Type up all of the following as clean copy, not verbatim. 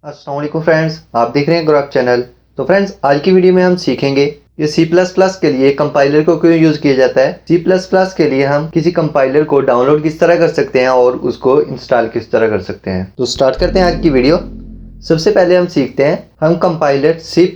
अस्सलाम वालेकुम फ्रेंड्स, आप देख रहे हैं ग्रो अप चैनल। तो फ्रेंड्स, आज की वीडियो में हम सीखेंगे कि C++ के लिए कंपाइलर को क्यों यूज़ किया जाता है। C++ के लिए हम किसी कंपाइलर को डाउनलोड किस तरह कर सकते हैं और उसको इंस्टॉल किस तरह कर सकते हैं। तो स्टार्ट करते हैं आज की वीडियो। सबसे पहले हम सीखते हैं हम कंपाइलर C++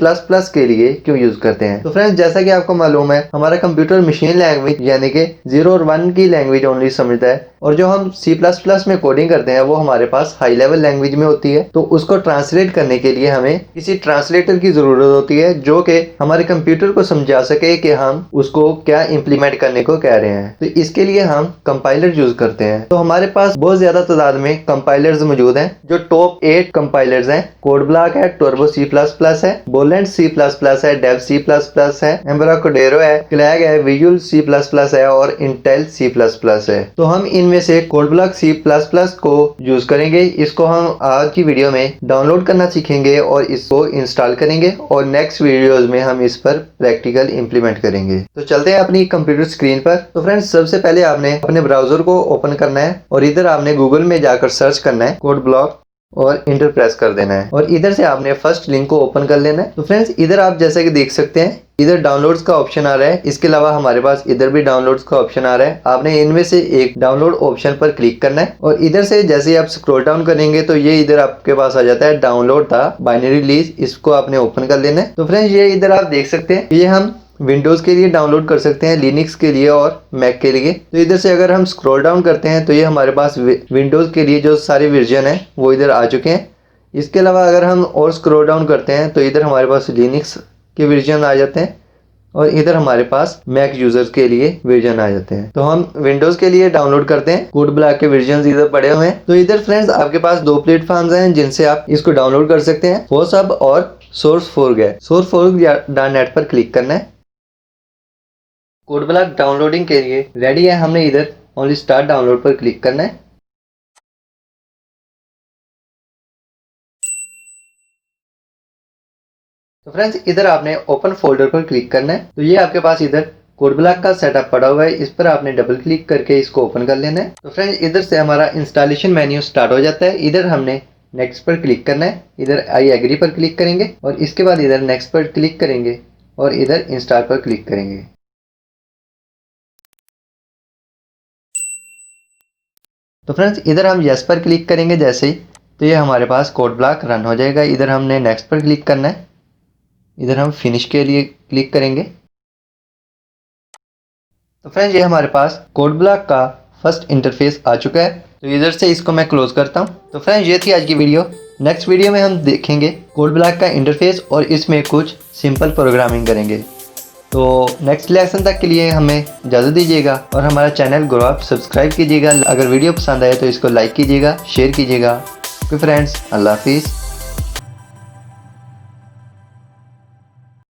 के लिए क्यों यूज़ करते हैं। तो फ्रेंड्स, जैसा कि आपको मालूम है, हमारा कंप्यूटर मशीन लैंग्वेज यानी कि 0 और 1 की लैंग्वेज ओनली समझता है, और जो हम C++ में कोडिंग करते हैं वो हमारे पास हाई लेवल लैंग्वेज में होती है। तो उसको ट्रांसलेट करने के लिए हमें किसी ट्रांसलेटर की ज़रूरत होती है जो कि हमारे कंप्यूटर को समझा सके कि हम उसको क्या इम्प्लीमेंट करने को कह रहे हैं। तो इसके लिए हम कंपाइलर यूज़ करते हैं। तो हमारे पास बहुत ज़्यादा तादाद में कंपाइलर्स मौजूद हैं। जो टॉप 8 कंपाइलर्स हैं, कोडब्लॉक है, टर्बो C++ है, बोलेंट C++ है, डेव C++ है, एम्बराकोडेरो है, क्लैग है, विजुअल C++ है और इंटेल C++ है। तो हम इनमें से कोडब्लॉक C++ को यूज करेंगे। इसको हम आज की वीडियो में डाउनलोड करना सीखेंगे और इसको इंस्टॉल करेंगे, और नेक्स्ट वीडियोस में हम इस पर प्रैक्टिकल इंप्लीमेंट करेंगे। तो चलते हैं अपनी कंप्यूटर स्क्रीन पर। तो फ्रेंड्स, सबसे पहले आपने अपने ब्राउजर को ओपन करना है और इधर आपने गूगल में जाकर सर्च करना है कोडब्लॉक और इंटर प्रेस कर देना है, और इधर से आपने फर्स्ट लिंक को ओपन कर लेना है। तो फ्रेंड्स, इधर आप जैसे कि देख सकते हैं, इधर डाउनलोड्स का ऑप्शन आ रहा है। इसके अलावा हमारे पास इधर भी डाउनलोड्स का ऑप्शन आ रहा है। आपने इनमें से एक डाउनलोड ऑप्शन पर क्लिक करना है, और इधर से जैसे ही आप स्क्रॉल डाउन करेंगे तो ये इधर आपके पास आ जाता है डाउनलोड द बाइनरी लिस्ट। इसको आपने ओपन कर लेना है। तो फ्रेंड्स, ये इधर आप देख सकते हैं, ये हम विंडोज़ के लिए डाउनलोड कर सकते हैं, लिनक्स के लिए और मैक के लिए। तो इधर से अगर हम स्क्रॉल डाउन करते हैं तो ये हमारे पास विंडोज़ के लिए जो सारे वर्जन हैं वो इधर आ चुके हैं। इसके अलावा अगर हम और स्क्रॉल डाउन करते हैं तो इधर हमारे पास लिनक्स के वर्जन आ जाते हैं, और इधर हमारे पास मैक यूजर्स के लिए वर्जन आ जाते हैं। तो हम विंडोज़ के लिए डाउनलोड करते हैं, कोडब्लॉक के वर्जन इधर पड़े हुए हैं। तो इधर फ्रेंड्स आपके पास दो प्लेटफॉर्म्स हैं जिनसे आप इसको डाउनलोड कर सकते हैं, फोर्सहब और सोर्सफोर्ज है। sourceforge.net पर क्लिक करना है। कोडब्लॉक डाउनलोडिंग के लिए रेडी है, हमने इधर ओनली स्टार्ट डाउनलोड पर क्लिक करना है। तो फ्रेंड्स, इधर आपने ओपन फोल्डर पर क्लिक करना है। तो ये आपके पास इधर कोडब्लॉक का सेटअप पड़ा हुआ है, इस पर आपने डबल क्लिक करके इसको ओपन कर लेना है। तो फ्रेंड्स, इधर से हमारा इंस्टॉलेशन मेन्यू स्टार्ट हो जाता है। इधर हमने नेक्स्ट पर क्लिक करना है, इधर आई एग्री पर क्लिक करेंगे, और इसके बाद इधर नेक्स्ट पर क्लिक करेंगे, और इधर इंस्टॉल पर क्लिक करेंगे। तो फ्रेंड्स, इधर हम यस पर क्लिक करेंगे जैसे ही, तो ये हमारे पास कोडब्लॉक रन हो जाएगा। इधर हमने नेक्स्ट पर क्लिक करना है, इधर हम फिनिश के लिए क्लिक करेंगे। तो फ्रेंड्स, ये हमारे पास कोडब्लॉक का फर्स्ट इंटरफेस आ चुका है। तो इधर से इसको मैं क्लोज करता हूँ। तो फ्रेंड्स, ये थी आज की वीडियो। नेक्स्ट वीडियो में हम देखेंगे कोडब्लॉक का इंटरफेस और इसमें कुछ सिंपल प्रोग्रामिंग करेंगे। तो नेक्स्ट लेसन तक के लिए हमें इजाज़त दीजिएगा, और हमारा चैनल ग्रो अप सब्सक्राइब कीजिएगा। अगर वीडियो पसंद आए तो इसको लाइक कीजिएगा, शेयर कीजिएगा। ओके फ्रेंड्स, अल्लाह हाफिज़।